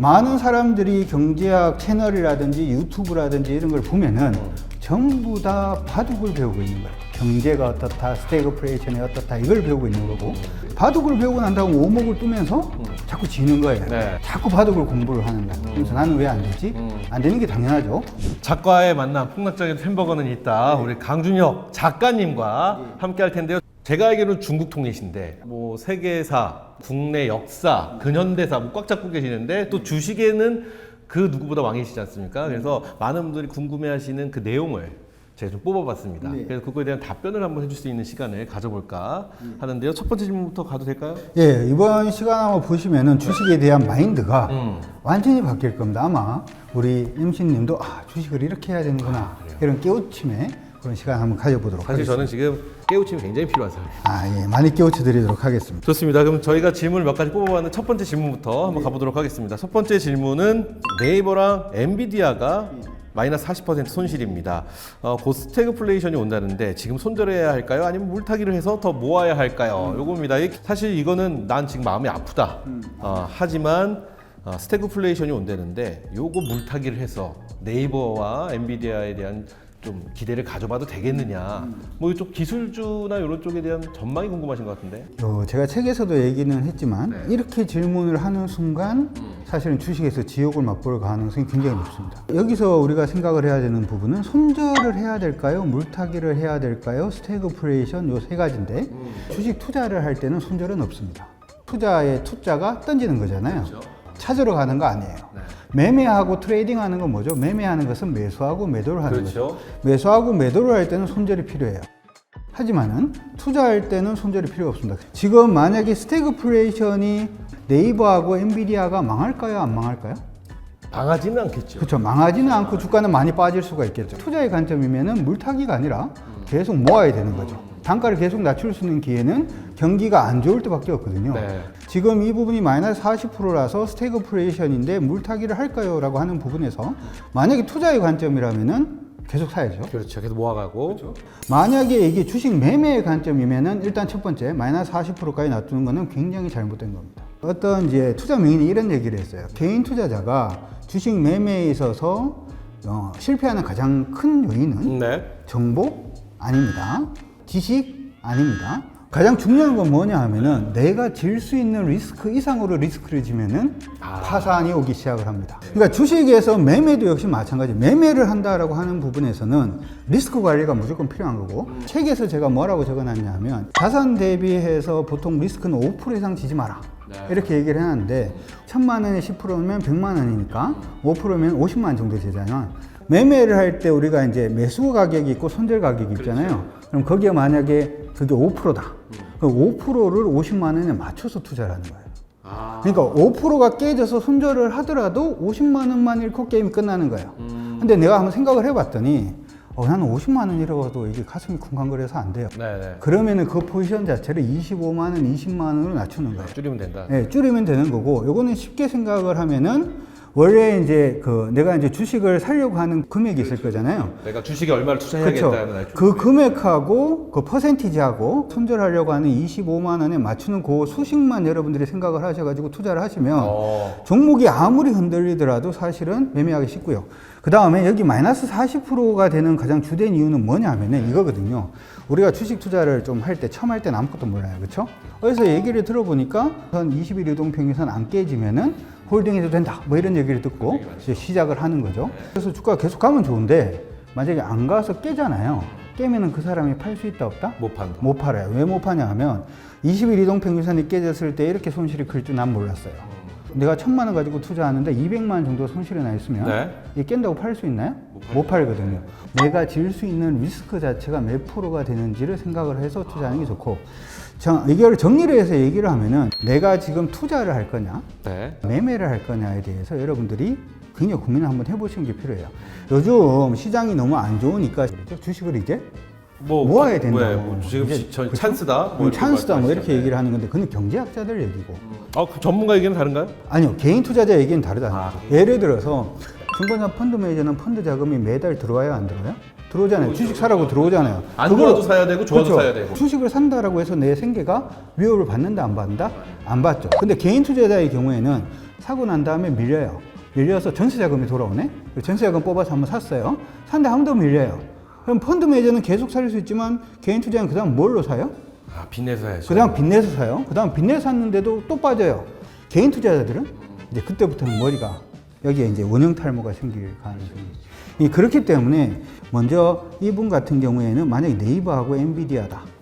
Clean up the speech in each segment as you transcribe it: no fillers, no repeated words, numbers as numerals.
많은 사람들이 경제학 채널이라든지 유튜브라든지 이런 걸 보면은 전부 다 바둑을 배우고 있는 거예요. 경제가 어떻다, 스태그플레이션이 어떻다 이걸 배우고 있는 거고 바둑을 배우고 난 다음 오목을 뜨면서 자꾸 지는 거예요. 네. 자꾸 바둑을 공부를 하는 거예요. 그래서 나는 왜 안 되지? 안 되는 게 당연하죠. 작가의 만남, 폭락적인 햄버거는 있다. 우리 강준혁 작가님과 함께 할 텐데요. 제가 알기로는 중국 통리신데 뭐 세계사, 국내 역사, 근현대사 뭐 꽉 잡고 계시는데 또 주식에는 그 누구보다 왕이시지 않습니까? 그래서 많은 분들이 궁금해하시는 그 내용을 제가 좀 뽑아봤습니다. 네. 그래서 그거에 대한 답변을 한번 해줄 수 있는 시간을 가져볼까 하는데요. 첫 번째 질문부터 가도 될까요? 예, 이번 시간 한번 보시면은 주식에 대한 마인드가 완전히 바뀔 겁니다. 아마 우리 MC님도 주식을 이렇게 해야 되는구나 이런 깨우침에 그런 시간 한번 가져보도록 사실 하겠습니다. 저는 지금 깨우침이 굉장히 필요한 사람이에요. 예, 많이 깨우쳐 드리도록 하겠습니다. 좋습니다. 그럼 저희가 질문을 몇 가지 뽑아봤는데 첫 번째 질문부터 한번 가보도록 하겠습니다. 첫 번째 질문은 네이버랑 엔비디아가 마이너스 40% 손실입니다. 곧 스태그플레이션이 온다는데 지금 손절해야 할까요? 아니면 물타기를 해서 더 모아야 할까요? 요겁니다. 사실 이거는 난 지금 마음이 아프다. 하지만 스태그플레이션이 온다는데 요거 물타기를 해서 네이버와 엔비디아에 대한 좀 기대를 가져봐도 되겠느냐. 뭐 이쪽 기술주나 이런 쪽에 대한 전망이 궁금하신 것 같은데. 제가 책에서도 얘기는 했지만 이렇게 질문을 하는 순간 사실은 주식에서 지옥을 맛볼 가능성이 굉장히 높습니다. 여기서 우리가 생각을 해야 되는 부분은 손절을 해야 될까요? 물타기를 해야 될까요? 스태그플레이션 요 세 가지인데 주식 투자를 할 때는 손절은 없습니다. 투자의 투자가 던지는 거잖아요. 그렇죠. 찾으러 가는 거 아니에요. 매매하고 트레이딩하는 건 뭐죠? 매매하는 것은 매수하고 매도를 하는 거죠. 매수하고 매도를 할 때는 손절이 필요해요. 하지만은 투자할 때는 손절이 필요 없습니다. 지금 만약에 스태그플레이션이 네이버하고 엔비디아가 망할까요? 안 망할까요? 망하지는 않겠죠. 그렇죠. 망하지는 않고 주가는 많이 빠질 수가 있겠죠. 투자의 관점이면은 물타기가 아니라 계속 모아야 되는 거죠. 단가를 계속 낮출 수 있는 기회는 경기가 안 좋을 때밖에 없거든요. 네. 지금 이 부분이 마이너스 40%라서 스태그플레이션인데 물타기를 할까요? 라고 하는 부분에서 만약에 투자의 관점이라면은 계속 사야죠. 그렇죠. 계속 모아가고. 만약에 이게 주식 매매의 관점이면은 일단 첫 번째 마이너스 40%까지 놔두는 거는 굉장히 잘못된 겁니다. 어떤 이제 투자 명인이 이런 얘기를 했어요. 개인 투자자가 주식 매매에 있어서 실패하는 가장 큰 요인은 정보 아닙니다. 지식 아닙니다. 가장 중요한 건 뭐냐 하면은 내가 질 수 있는 리스크 이상으로 리스크를 지면은 파산이 오기 시작을 합니다. 그러니까 주식에서 매매도 역시 마찬가지. 매매를 한다라고 하는 부분에서는 리스크 관리가 무조건 필요한 거고 책에서 제가 뭐라고 적어놨냐 하면 자산 대비해서 보통 리스크는 5% 이상 지지 마라. 이렇게 얘기를 해놨는데 1000만 원에 10%면 100만 원이니까 5%면 50만 원 정도 되잖아요. 매매를 할 때 우리가 이제 매수 가격이 있고 손절 가격이 있잖아요. 그럼 거기에 만약에 그게 5%다. 그럼 5%를 50만 원에 맞춰서 투자를 하는 거예요. 그러니까 5%가 깨져서 손절을 하더라도 50만 원만 잃고 게임이 끝나는 거예요. 근데 내가 한번 생각을 해봤더니 나는 50만 원 잃어도 이게 가슴이 쿵쾅거려서 안 돼요. 그러면은 그 포지션 자체를 25만 원, 20만 원으로 낮추는 거예요. 줄이면 된다. 네, 줄이면 되는 거고, 요거는 쉽게 생각을 하면은 원래 이제 내가 이제 주식을 사려고 하는 금액이 있을 거잖아요. 내가 주식에 얼마를 투자해야겠다는 그렇죠. 그 금액하고 그 퍼센티지하고 손절하려고 하는 25만 원에 맞추는 그 수식만 여러분들이 생각을 하셔가지고 투자를 하시면 종목이 아무리 흔들리더라도 사실은 매매하기 쉽고요. 그 다음에 여기 마이너스 40%가 되는 가장 주된 이유는 뭐냐 하면은 이거거든요. 우리가 주식 투자를 좀 할 때 처음 할 때는 아무것도 몰라요. 그렇죠? 그래서 얘기를 들어보니까 한 20일 이동평균선 안 깨지면은 홀딩해도 된다. 뭐 이런 얘기를 듣고 이제 시작을 하는 거죠. 그래서 주가가 계속 가면 좋은데 만약에 안 가서 깨잖아요. 깨면은 그 사람이 팔 수 있다 없다? 못 판다. 못 팔아요. 왜 못 파냐 하면 20일 이동평균선이 깨졌을 때 이렇게 손실이 클 줄 난 몰랐어요. 내가 1000만 원 가지고 투자하는데 200만 원 정도 손실이 나 있으면 이게 깬다고 팔 수 있나요? 못 팔거든요. 내가 질 수 있는 리스크 자체가 몇 프로가 되는지를 생각을 해서 투자하는 게 좋고 이걸 정리를 해서 얘기를 하면은 내가 지금 투자를 할 거냐 매매를 할 거냐에 대해서 여러분들이 굉장히 고민을 한번 해보시는 게 필요해요. 요즘 시장이 너무 안 좋으니까 주식을 이제 모아야 된다. 지금 찬스다. 찬스다. 이렇게 얘기를 하는 건데 그건 경제학자들 얘기고. 그 전문가 얘기는 다른가요? 아니요. 개인 투자자 얘기는 다르다는 거죠. 예를 들어서 증권사 펀드 매니저는 펀드 자금이 매달 들어와요, 안 들어와요? 들어오잖아요. 주식 사라고 들어오잖아요. 안 좋아도 사야 되고 좋아도 사야 되고. 주식을 산다라고 해서 내 생계가 위협을 받는다, 안 받는다? 안 받죠. 근데 개인 투자자의 경우에는 사고 난 다음에 밀려서 전세자금이 돌아오네. 전세자금 뽑아서 한번 샀어요. 샀는데 한 번 더 밀려요. 그럼 펀드 매저는 계속 살 수 있지만 개인 투자는 그 다음 뭘로 사요? 아, 빚내서 사야죠. 그 다음 빚내서 사요. 그 다음 빚내서 샀는데도 또 빠져요. 개인 투자자들은 이제 그때부터는 머리가 여기에 이제 원형 탈모가 생길 가능성이. 그렇기 때문에 먼저 이분 같은 경우에는 만약에 네이버하고 엔비디아다.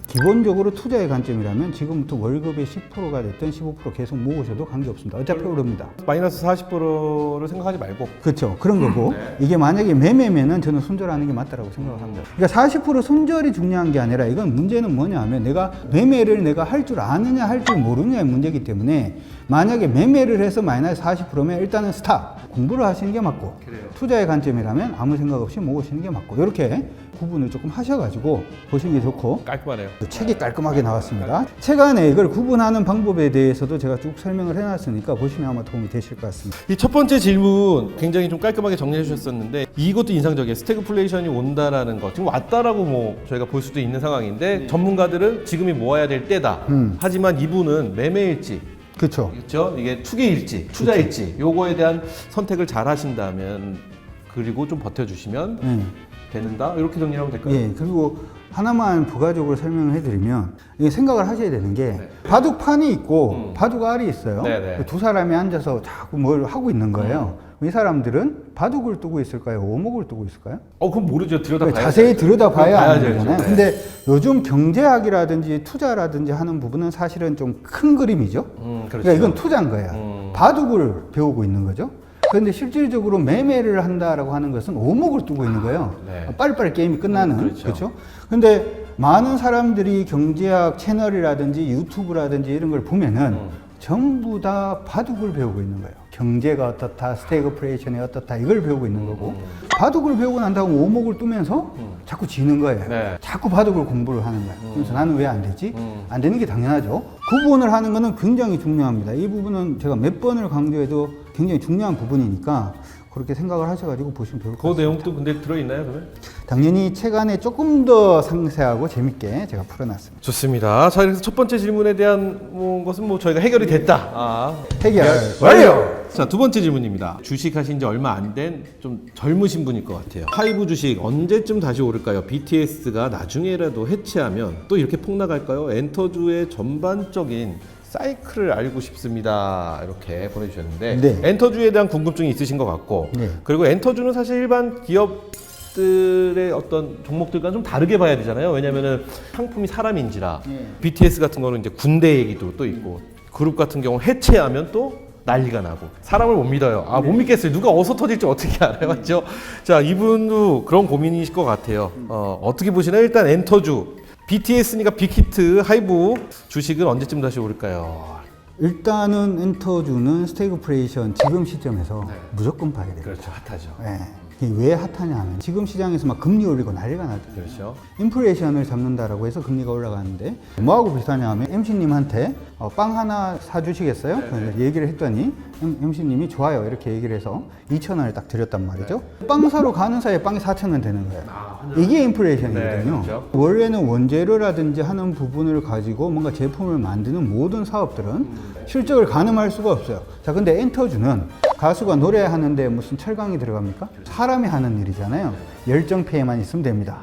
기본적으로 투자의 관점이라면 지금부터 월급의 10%가 됐든 15% 계속 모으셔도 관계없습니다. 어차피 오릅니다. 마이너스 40%를 생각하지 말고. 그렇죠. 그런 거고 이게 만약에 매매면은 저는 손절하는 게 맞다라고 생각을 합니다. 그러니까 40% 손절이 중요한 게 아니라 이건 문제는 뭐냐 하면 내가 매매를 내가 할 줄 아느냐 할 줄 모르느냐의 문제이기 때문에 만약에 매매를 해서 마이너스 40%면 일단은 스탑. 공부를 하시는 게 맞고 투자의 관점이라면 아무 생각 없이 모으시는 게 맞고 이렇게 구분을 조금 하셔가지고 보시는 게 좋고 깔끔하네요. 책이 깔끔하게 나왔습니다. 책 안에 이걸 구분하는 방법에 대해서도 제가 쭉 설명을 해놨으니까 보시면 아마 도움이 되실 것 같습니다. 이 첫 번째 질문 굉장히 좀 깔끔하게 정리해 주셨었는데 이것도 인상적이에요. 스태그플레이션이 온다라는 거. 지금 왔다라고 뭐 저희가 볼 수도 있는 상황인데 전문가들은 지금이 모아야 될 때다. 하지만 이분은 매매일지 그렇죠. 그렇죠? 이게 투기일지, 투자일지 요거에 대한 선택을 잘 하신다면 그리고 좀 버텨주시면 되는다 이렇게 정리하면 될까요? 예, 그리고 하나만 부가적으로 설명을 해드리면 이게 생각을 하셔야 되는 게 바둑판이 있고 바둑 알이 있어요. 네네. 두 사람이 앉아서 자꾸 뭘 하고 있는 거예요. 이 사람들은 바둑을 두고 있을까요? 오목을 두고 있을까요? 그럼 모르죠. 들여다봐야 자세히 들여다봐야 봐야죠. 아는 거잖아요. 네. 근데 요즘 경제학이라든지 투자라든지 하는 부분은 사실은 좀 큰 그림이죠. 그렇죠. 그러니까 이건 투자인 거예요. 바둑을 배우고 있는 거죠. 그런데 실질적으로 매매를 한다라고 하는 것은 오목을 두고 있는 거예요. 네. 빨리빨리 게임이 끝나는. 그렇죠. 그렇죠. 근데 많은 사람들이 경제학 채널이라든지 유튜브라든지 이런 걸 보면은 전부 다 바둑을 배우고 있는 거예요. 경제가 어떻다, 스태그플레이션이 어떻다 이걸 배우고 있는 거고 바둑을 배우고 난 다음 오목을 뜨면서 자꾸 지는 거예요. 네. 자꾸 바둑을 공부를 하는 거예요. 그래서 나는 왜 안 되지? 안 되는 게 당연하죠. 구분을 하는 거는 굉장히 중요합니다. 이 부분은 제가 몇 번을 강조해도 굉장히 중요한 부분이니까 그렇게 생각을 하셔가지고 보시면 좋을 것 그 같습니다. 내용도 근데 들어있나요 그러면? 당연히 책 안에 조금 더 상세하고 재밌게 제가 풀어놨습니다. 좋습니다. 자, 그래서 첫 번째 질문에 대한 것은 저희가 해결이 됐다. 해결 완료! 자, 두 번째 질문입니다. 주식하신 지 얼마 안 된 좀 젊으신 분일 것 같아요. 하이브 주식 언제쯤 다시 오를까요? BTS가 나중에라도 해체하면 또 이렇게 폭락할까요? 엔터주의 전반적인 사이클을 알고 싶습니다. 이렇게 보내주셨는데 네. 엔터주에 대한 궁금증이 있으신 것 같고 네. 그리고 엔터주는 사실 일반 기업들의 어떤 종목들과는 좀 다르게 봐야 되잖아요. 왜냐면은 상품이 사람인지라 BTS 같은 거는 이제 군대 얘기도 또 있고 그룹 같은 경우 해체하면 또 난리가 나고 사람을 못 믿어요. 못 믿겠어요. 누가 어디서 터질지 어떻게 알아요, 맞죠? 자, 이분도 그런 고민이실 것 같아요. 어떻게 보시나요? 일단 엔터주 BTS니까 빅히트 하이브 주식은 언제쯤 다시 오를까요? 일단은 엔터주는 스태그플레이션 지금 시점에서 무조건 봐야 돼요. 그렇죠, 핫하죠. 네. 이게 왜 핫하냐 하면 지금 시장에서 막 금리 올리고 난리가 나죠. 그렇죠. 인플레이션을 잡는다라고 해서 금리가 올라가는데 뭐하고 비슷하냐 하면 MC님한테 빵 하나 사주시겠어요? 얘기를 했더니 MC님이 좋아요 이렇게 얘기를 해서 2,000원을 딱 드렸단 말이죠. 빵 사러 가는 사이에 빵이 4,000원 되는 거예요. 이게 인플레이션이거든요. 네, 그렇죠. 원래는 원재료라든지 하는 부분을 가지고 뭔가 제품을 만드는 모든 사업들은 실적을 가늠할 수가 없어요. 자, 근데 엔터주는 가수가 노래하는데 무슨 철강이 들어갑니까? 사람이 하는 일이잖아요. 열정페이만 있으면 됩니다.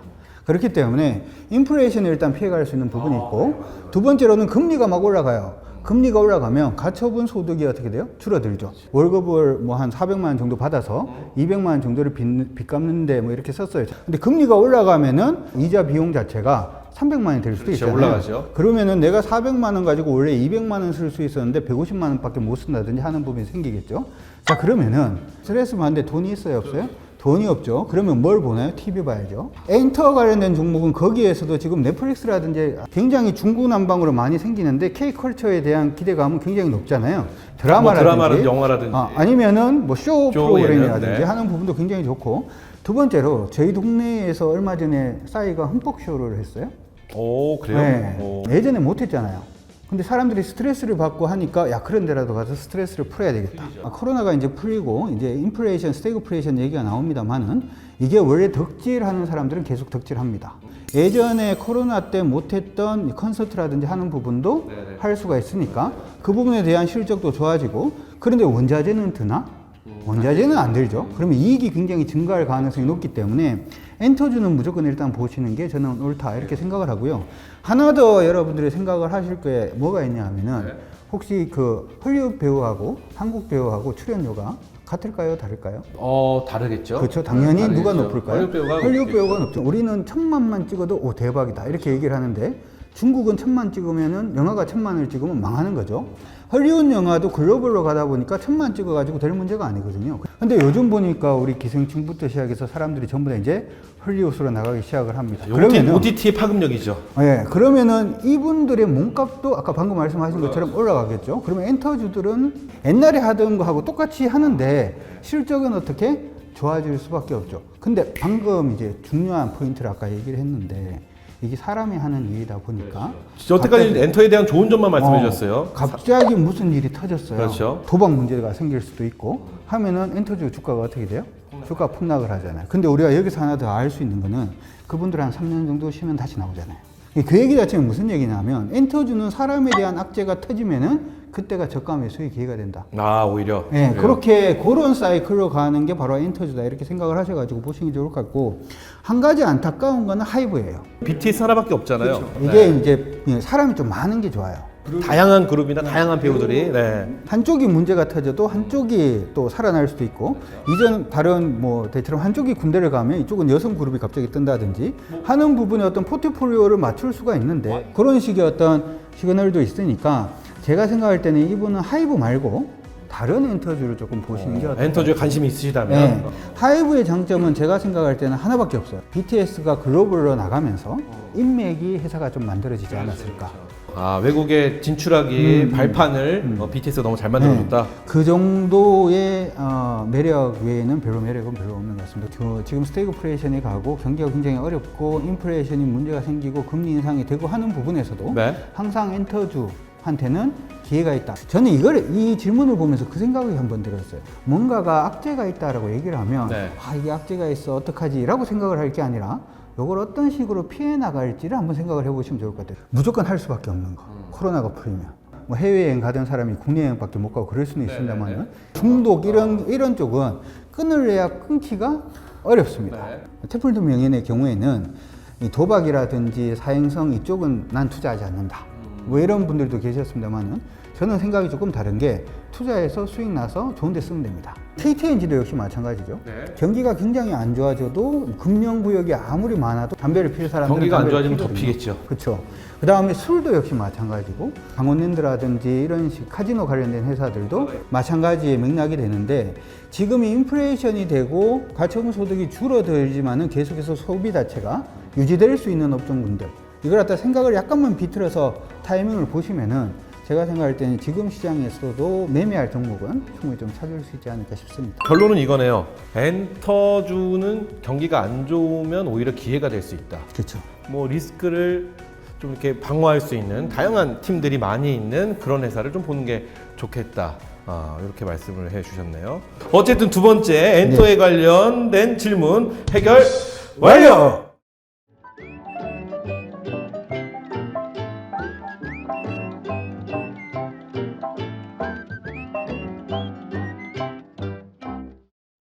그렇기 때문에 인플레이션을 일단 피해갈 수 있는 부분이 있고 두 번째로는 금리가 막 올라가요. 금리가 올라가면 가처분 소득이 어떻게 돼요? 줄어들죠. 월급을 뭐 한 400만 원 정도 받아서 200만 원 정도를 빚 갚는데 뭐 이렇게 썼어요. 근데 금리가 올라가면은 이자 비용 자체가 300만 원이 될 수도 그렇죠, 있잖아요. 올라가죠. 그러면은 내가 400만 원 가지고 원래 200만 원 쓸 수 있었는데 150만 원밖에 못 쓴다든지 하는 부분이 생기겠죠. 자, 그러면은 스트레스 받는데 돈이 있어요, 없어요? 돈이 없죠. 그러면 뭘 보나요? TV 봐야죠. 엔터 관련된 종목은 거기에서도 지금 넷플릭스라든지 굉장히 중구난방으로 많이 생기는데 K컬처에 대한 기대감은 굉장히 높잖아요. 드라마라든지 영화라든지 아니면은 뭐 쇼 프로그램이라든지 네. 하는 부분도 굉장히 좋고 두 번째로 저희 동네에서 얼마 전에 싸이가 흠뻑쇼를 했어요. 오, 그래요? 네. 오. 예전에 못했잖아요. 근데 사람들이 스트레스를 받고 하니까 야 그런 데라도 가서 스트레스를 풀어야 되겠다. 코로나가 이제 풀리고 이제 인플레이션, 스태그플레이션 얘기가 나옵니다만은 이게 원래 덕질하는 사람들은 계속 덕질합니다. 예전에 코로나 때 못했던 컨설트라든지 하는 부분도 할 수가 있으니까 그 부분에 대한 실적도 좋아지고, 그런데 원자재는 드나? 원자재는 안 들죠. 그러면 이익이 굉장히 증가할 가능성이 높기 때문에 엔터주는 무조건 일단 보시는 게 저는 옳다 이렇게 생각을 하고요. 하나 더 여러분들이 생각을 하실 게 뭐가 있냐 하면은 혹시 그 헐리우드 배우하고 한국 배우하고 출연료가 같을까요? 다를까요? 다르겠죠. 그렇죠. 당연히 다르겠죠. 누가 높을까요? 헐리우드 배우가 높죠. 우리는 1000만만 찍어도 오 대박이다 이렇게 얘기를 하는데, 중국은 1000만 찍으면은 영화가 1000만을 찍으면 망하는 거죠. 헐리우드 영화도 글로벌로 가다 보니까 1000만 찍어가지고 될 문제가 아니거든요. 근데 요즘 보니까 우리 기생충부터 시작해서 사람들이 전부 다 이제 헐리우드로 나가기 시작을 합니다. 그러면은 OTT의 파급력이죠. 예, 그러면은 이분들의 몸값도 아까 방금 말씀하신 것처럼 올라가겠죠. 그러면 엔터주들은 옛날에 하던 거하고 똑같이 하는데 실적은 어떻게 좋아질 수밖에 없죠. 근데 방금 이제 중요한 포인트를 아까 얘기를 했는데, 이게 사람이 하는 일이다 보니까 여태까지 엔터에 대한 좋은 점만 말씀해 주셨어요. 갑자기 무슨 일이 터졌어요. 그렇죠. 도박 문제가 생길 수도 있고 하면은 엔터주 주가가 어떻게 돼요? 주가 폭락을 하잖아요. 근데 우리가 여기서 하나 더 알 수 있는 거는 그분들 한 3년 정도 쉬면 다시 나오잖아요. 그 얘기 자체는 무슨 얘기냐면, 엔터주는 사람에 대한 악재가 터지면은 그때가 저가 매수의 기회가 된다. 오히려. 네, 그렇게 그런 사이클로 가는 게 바로 엔터주다 이렇게 생각을 하셔가지고 보시는 게 좋을 것 같고, 한 가지 안타까운 거는 하이브예요. BTS 하나밖에 없잖아요. 이게 이제 사람이 좀 많은 게 좋아요. 다양한 그룹이나 다양한 배우들이. 한쪽이 문제가 터져도 한쪽이 또 살아날 수도 있고, 이전 다른 뭐 대처럼 한쪽이 군대를 가면 이쪽은 여성 그룹이 갑자기 뜬다든지 하는 부분에 어떤 포트폴리오를 맞출 수가 있는데, 그런 식의 어떤 시그널도 있으니까 제가 생각할 때는 이분은 하이브 말고 다른 엔터주를 조금 보시는 게 어떨까요? 엔터주에 관심이 있으시다면. 네. 하이브의 장점은 제가 생각할 때는 하나밖에 없어요. BTS가 글로벌로 나가면서 인맥이 회사가 좀 만들어지지 않았을까. 외국에 진출하기 발판을 BTS가 너무 잘 만들어줬다. 그 정도의 매력 외에는 매력은 별로 없는 것 같습니다. 지금 스태그플레이션이 가고 경기가 굉장히 어렵고 인플레이션이 문제가 생기고 금리 인상이 되고 하는 부분에서도 항상 엔터주한테는 기회가 있다. 저는 이 질문을 보면서 그 생각이 한번 들었어요. 뭔가가 악재가 있다라고 얘기를 하면 이게 악재가 있어 어떡하지? 라고 생각을 할 게 아니라 이걸 어떤 식으로 피해 나갈지를 한번 생각을 해보시면 좋을 것 같아요. 무조건 할 수밖에 없는 거. 코로나가 풀리면. 뭐 해외여행 가던 사람이 국내 여행밖에 못 가고 그럴 수는 있습니다만, 중독 이런 쪽은 끊으려야 끊기가 어렵습니다. 태플드 명인의 경우에는 이 도박이라든지 사행성 이쪽은 난 투자하지 않는다. 뭐 이런 분들도 계셨습니다만은, 저는 생각이 조금 다른 게, 투자해서 수익 나서 좋은 데 쓰면 됩니다. KTNG도 역시 마찬가지죠. 경기가 굉장히 안 좋아져도 금융구역이 아무리 많아도 담배를 피울 사람들은 경기가 안 좋아지면 더 피겠죠. 그렇죠. 그 다음에 술도 역시 마찬가지고, 강원랜드라든지 이런 식 카지노 관련된 회사들도 마찬가지의 맥락이 되는데, 지금이 인플레이션이 되고 가처분 소득이 줄어들지만은 계속해서 소비 자체가 유지될 수 있는 업종군들, 이걸 갖다 생각을 약간만 비틀어서 타이밍을 보시면은 제가 생각할 때는 지금 시장에서도 매매할 종목은 충분히 좀 찾을 수 있지 않을까 싶습니다. 결론은 이거네요. 엔터주는 경기가 안 좋으면 오히려 기회가 될 수 있다. 그렇죠. 뭐 리스크를 좀 이렇게 방어할 수 있는 다양한 팀들이 많이 있는 그런 회사를 좀 보는 게 좋겠다. 이렇게 말씀을 해주셨네요. 어쨌든 두 번째 엔터에 관련된 질문 해결 완료!